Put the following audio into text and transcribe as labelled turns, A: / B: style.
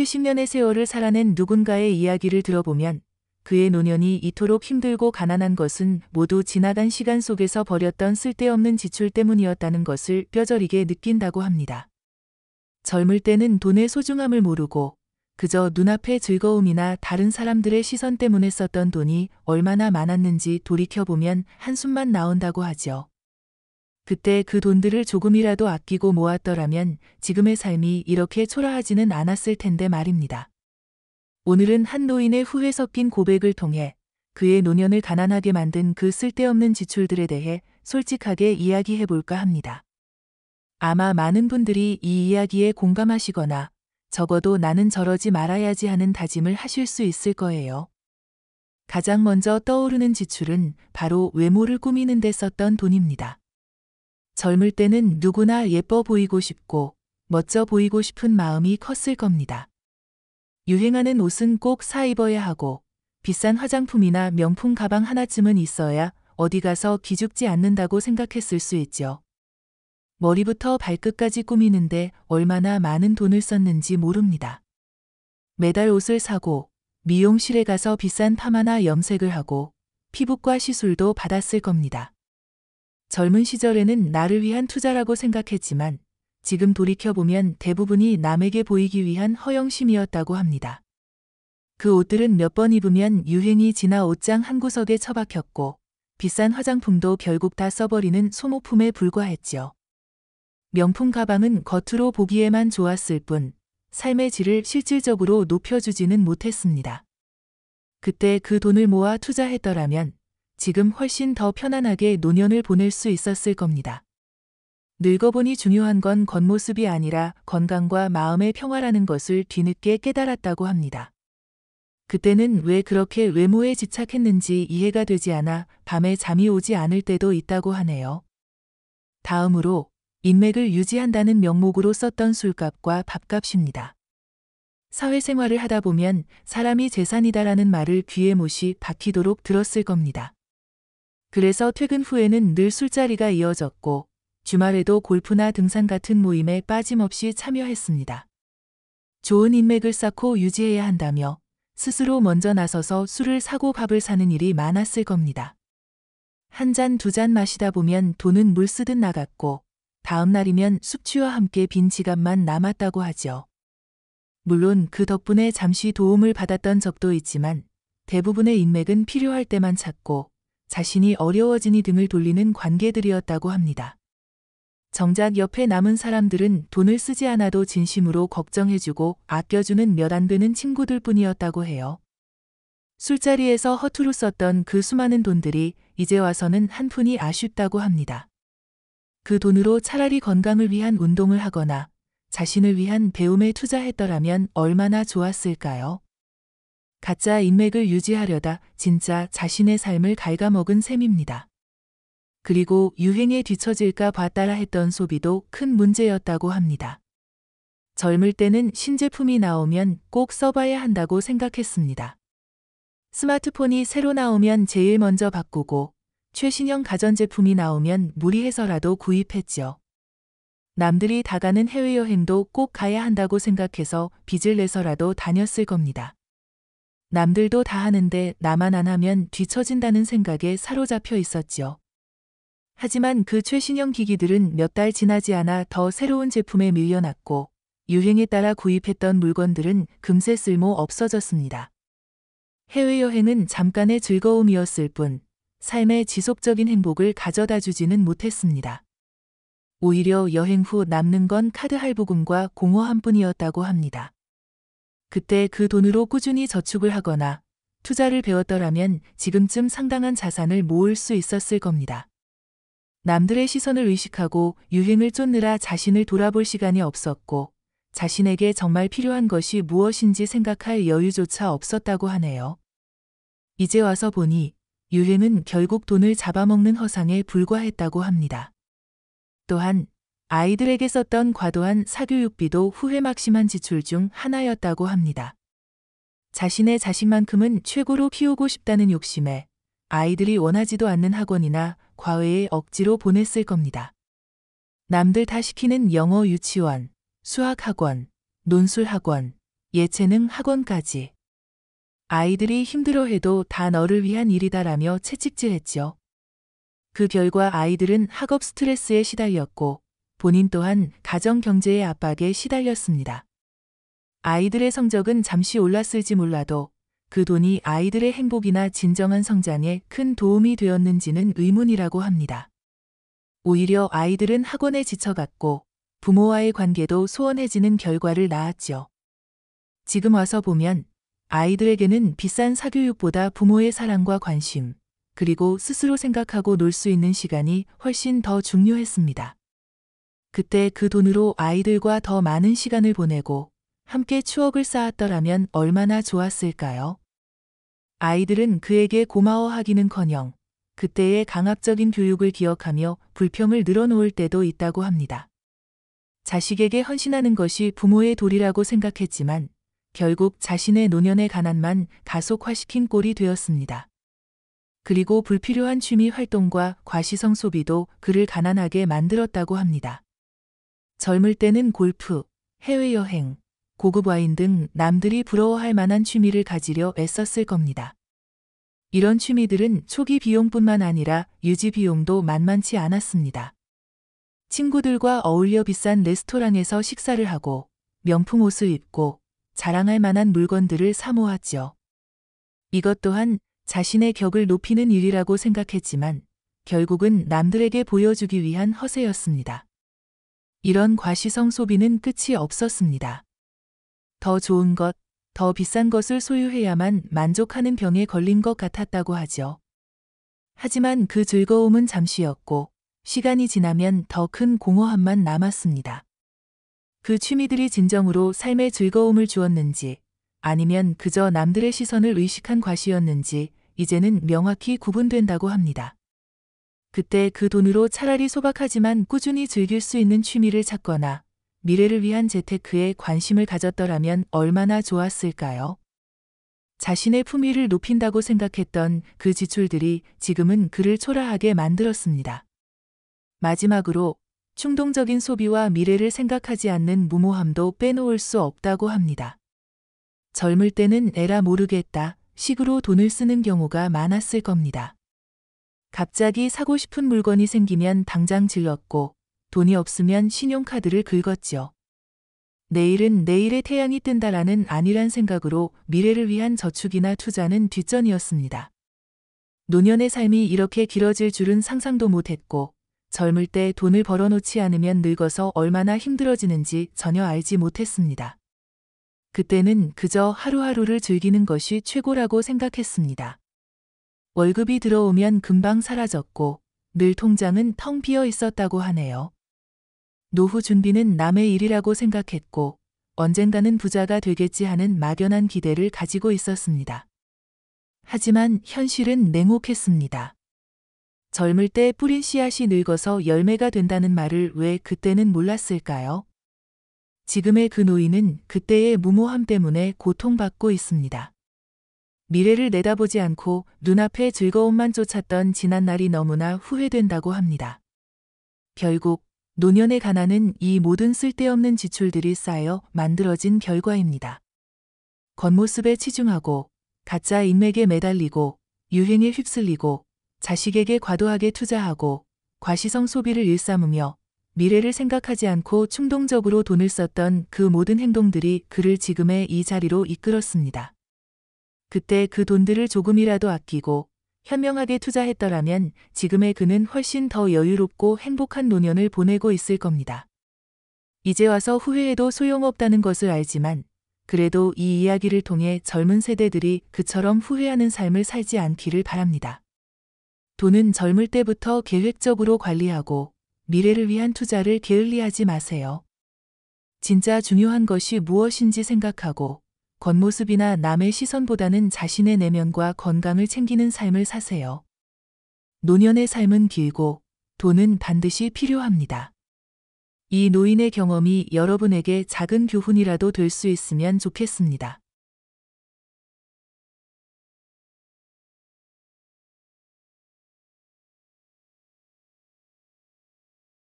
A: 70년의 세월을 살아낸 누군가의 이야기를 들어보면 그의 노년이 이토록 힘들고 가난한 것은 모두 지나간 시간 속에서 벌였던 쓸데없는 지출 때문이었다는 것을 뼈저리게 느낀다고 합니다. 젊을 때는 돈의 소중함을 모르고 그저 눈앞의 즐거움이나 다른 사람들의 시선 때문에 썼던 돈이 얼마나 많았는지 돌이켜보면 한숨만 나온다고 하죠. 그때 그 돈들을 조금이라도 아끼고 모았더라면 지금의 삶이 이렇게 초라하지는 않았을 텐데 말입니다. 오늘은 한 노인의 후회 섞인 고백을 통해 그의 노년을 가난하게 만든 그 쓸데없는 지출들에 대해 솔직하게 이야기해 볼까 합니다. 아마 많은 분들이 이 이야기에 공감하시거나 적어도 나는 저러지 말아야지 하는 다짐을 하실 수 있을 거예요. 가장 먼저 떠오르는 지출은 바로 외모를 꾸미는 데 썼던 돈입니다. 젊을 때는 누구나 예뻐 보이고 싶고 멋져 보이고 싶은 마음이 컸을 겁니다. 유행하는 옷은 꼭 사 입어야 하고 비싼 화장품이나 명품 가방 하나쯤은 있어야 어디 가서 기죽지 않는다고 생각했을 수 있죠. 머리부터 발끝까지 꾸미는데 얼마나 많은 돈을 썼는지 모릅니다. 매달 옷을 사고 미용실에 가서 비싼 파마나 염색을 하고 피부과 시술도 받았을 겁니다. 젊은 시절에는 나를 위한 투자라고 생각했지만 지금 돌이켜보면 대부분이 남에게 보이기 위한 허영심이었다고 합니다. 그 옷들은 몇 번 입으면 유행이 지나 옷장 한 구석에 처박혔고 비싼 화장품도 결국 다 써버리는 소모품에 불과했죠. 명품 가방은 겉으로 보기에만 좋았을 뿐 삶의 질을 실질적으로 높여주지는 못했습니다. 그때 그 돈을 모아 투자했더라면 지금 훨씬 더 편안하게 노년을 보낼 수 있었을 겁니다. 늙어보니 중요한 건 겉모습이 아니라 건강과 마음의 평화라는 것을 뒤늦게 깨달았다고 합니다. 그때는 왜 그렇게 외모에 집착했는지 이해가 되지 않아 밤에 잠이 오지 않을 때도 있다고 하네요. 다음으로 인맥을 유지한다는 명목으로 썼던 술값과 밥값입니다. 사회생활을 하다 보면 사람이 재산이다라는 말을 귀에 못이 박히도록 들었을 겁니다. 그래서 퇴근 후에는 늘 술자리가 이어졌고 주말에도 골프나 등산 같은 모임에 빠짐없이 참여했습니다. 좋은 인맥을 쌓고 유지해야 한다며 스스로 먼저 나서서 술을 사고 밥을 사는 일이 많았을 겁니다. 한 잔 두 잔 마시다 보면 돈은 물 쓰듯 나갔고 다음 날이면 숙취와 함께 빈 지갑만 남았다고 하죠. 물론 그 덕분에 잠시 도움을 받았던 적도 있지만 대부분의 인맥은 필요할 때만 찾고 자신이 어려워지니 등을 돌리는 관계들이었다고 합니다. 정작 옆에 남은 사람들은 돈을 쓰지 않아도 진심으로 걱정해주고 아껴주는 몇 안 되는 친구들 뿐이었다고 해요. 술자리에서 허투루 썼던 그 수많은 돈들이 이제 와서는 한 푼이 아쉽다고 합니다. 그 돈으로 차라리 건강을 위한 운동을 하거나 자신을 위한 배움에 투자했더라면 얼마나 좋았을까요? 가짜 인맥을 유지하려다 진짜 자신의 삶을 갉아먹은 셈입니다. 그리고 유행에 뒤처질까 봐 따라 했던 소비도 큰 문제였다고 합니다. 젊을 때는 신제품이 나오면 꼭 써봐야 한다고 생각했습니다. 스마트폰이 새로 나오면 제일 먼저 바꾸고 최신형 가전제품이 나오면 무리해서라도 구입했죠. 남들이 다 가는 해외여행도 꼭 가야 한다고 생각해서 빚을 내서라도 다녔을 겁니다. 남들도 다 하는데 나만 안 하면 뒤처진다는 생각에 사로잡혀 있었죠. 하지만 그 최신형 기기들은 몇 달 지나지 않아 더 새로운 제품에 밀려났고 유행에 따라 구입했던 물건들은 금세 쓸모 없어졌습니다. 해외여행은 잠깐의 즐거움이었을 뿐 삶의 지속적인 행복을 가져다 주지는 못했습니다. 오히려 여행 후 남는 건 카드 할부금과 공허함뿐이었다고 합니다. 그때 그 돈으로 꾸준히 저축을 하거나 투자를 배웠더라면 지금쯤 상당한 자산을 모을 수 있었을 겁니다. 남들의 시선을 의식하고 유행을 쫓느라 자신을 돌아볼 시간이 없었고 자신에게 정말 필요한 것이 무엇인지 생각할 여유조차 없었다고 하네요. 이제 와서 보니 유행은 결국 돈을 잡아먹는 허상에 불과했다고 합니다. 또한 아이들에게 썼던 과도한 사교육비도 후회막심한 지출 중 하나였다고 합니다. 자신의 자식만큼은 최고로 키우고 싶다는 욕심에 아이들이 원하지도 않는 학원이나 과외에 억지로 보냈을 겁니다. 남들 다 시키는 영어 유치원, 수학학원, 논술학원, 예체능 학원까지. 아이들이 힘들어해도 다 너를 위한 일이다라며 채찍질했죠. 그 결과 아이들은 학업 스트레스에 시달렸고 본인 또한 가정 경제의 압박에 시달렸습니다. 아이들의 성적은 잠시 올랐을지 몰라도 그 돈이 아이들의 행복이나 진정한 성장에 큰 도움이 되었는지는 의문이라고 합니다. 오히려 아이들은 학원에 지쳐갔고 부모와의 관계도 소원해지는 결과를 낳았죠. 지금 와서 보면 아이들에게는 비싼 사교육보다 부모의 사랑과 관심, 그리고 스스로 생각하고 놀 수 있는 시간이 훨씬 더 중요했습니다. 그때 그 돈으로 아이들과 더 많은 시간을 보내고 함께 추억을 쌓았더라면 얼마나 좋았을까요? 아이들은 그에게 고마워하기는커녕 그때의 강압적인 교육을 기억하며 불평을 늘어놓을 때도 있다고 합니다. 자식에게 헌신하는 것이 부모의 도리라고 생각했지만 결국 자신의 노년의 가난만 가속화시킨 꼴이 되었습니다. 그리고 불필요한 취미 활동과 과시성 소비도 그를 가난하게 만들었다고 합니다. 젊을 때는 골프, 해외여행, 고급 와인 등 남들이 부러워할 만한 취미를 가지려 애썼을 겁니다. 이런 취미들은 초기 비용뿐만 아니라 유지 비용도 만만치 않았습니다. 친구들과 어울려 비싼 레스토랑에서 식사를 하고 명품 옷을 입고 자랑할 만한 물건들을 사 모았죠. 이것 또한 자신의 격을 높이는 일이라고 생각했지만 결국은 남들에게 보여주기 위한 허세였습니다. 이런 과시성 소비는 끝이 없었습니다. 더 좋은 것, 더 비싼 것을 소유해야만 만족하는 병에 걸린 것 같았다고 하죠. 하지만 그 즐거움은 잠시였고 시간이 지나면 더 큰 공허함만 남았습니다. 그 취미들이 진정으로 삶의 즐거움을 주었는지 아니면 그저 남들의 시선을 의식한 과시였는지 이제는 명확히 구분된다고 합니다. 그때 그 돈으로 차라리 소박하지만 꾸준히 즐길 수 있는 취미를 찾거나 미래를 위한 재테크에 관심을 가졌더라면 얼마나 좋았을까요? 자신의 품위를 높인다고 생각했던 그 지출들이 지금은 그를 초라하게 만들었습니다. 마지막으로 충동적인 소비와 미래를 생각하지 않는 무모함도 빼놓을 수 없다고 합니다. 젊을 때는 에라 모르겠다 식으로 돈을 쓰는 경우가 많았을 겁니다. 갑자기 사고 싶은 물건이 생기면 당장 질렀고 돈이 없으면 신용카드를 긁었죠. 내일은 내일의 태양이 뜬다라는 안일한 생각으로 미래를 위한 저축이나 투자는 뒷전이었습니다. 노년의 삶이 이렇게 길어질 줄은 상상도 못했고 젊을 때 돈을 벌어놓지 않으면 늙어서 얼마나 힘들어지는지 전혀 알지 못했습니다. 그때는 그저 하루하루를 즐기는 것이 최고라고 생각했습니다. 월급이 들어오면 금방 사라졌고 늘 통장은 텅 비어 있었다고 하네요. 노후 준비는 남의 일이라고 생각했고 언젠가는 부자가 되겠지 하는 막연한 기대를 가지고 있었습니다. 하지만 현실은 냉혹했습니다. 젊을 때 뿌린 씨앗이 늙어서 열매가 된다는 말을 왜 그때는 몰랐을까요? 지금의 그 노인은 그때의 무모함 때문에 고통받고 있습니다. 미래를 내다보지 않고 눈앞의 즐거움만 쫓았던 지난날이 너무나 후회된다고 합니다. 결국 노년의 가난은 이 모든 쓸데없는 지출들이 쌓여 만들어진 결과입니다. 겉모습에 치중하고 가짜 인맥에 매달리고 유행에 휩쓸리고 자식에게 과도하게 투자하고 과시성 소비를 일삼으며 미래를 생각하지 않고 충동적으로 돈을 썼던 그 모든 행동들이 그를 지금의 이 자리로 이끌었습니다. 그때 그 돈들을 조금이라도 아끼고 현명하게 투자했더라면 지금의 그는 훨씬 더 여유롭고 행복한 노년을 보내고 있을 겁니다. 이제 와서 후회해도 소용없다는 것을 알지만 그래도 이 이야기를 통해 젊은 세대들이 그처럼 후회하는 삶을 살지 않기를 바랍니다. 돈은 젊을 때부터 계획적으로 관리하고 미래를 위한 투자를 게을리하지 마세요. 진짜 중요한 것이 무엇인지 생각하고 겉모습이나 남의 시선보다는 자신의 내면과 건강을 챙기는 삶을 사세요. 노년의 삶은 길고 돈은 반드시 필요합니다. 이 노인의 경험이 여러분에게 작은 교훈이라도 될 수 있으면 좋겠습니다.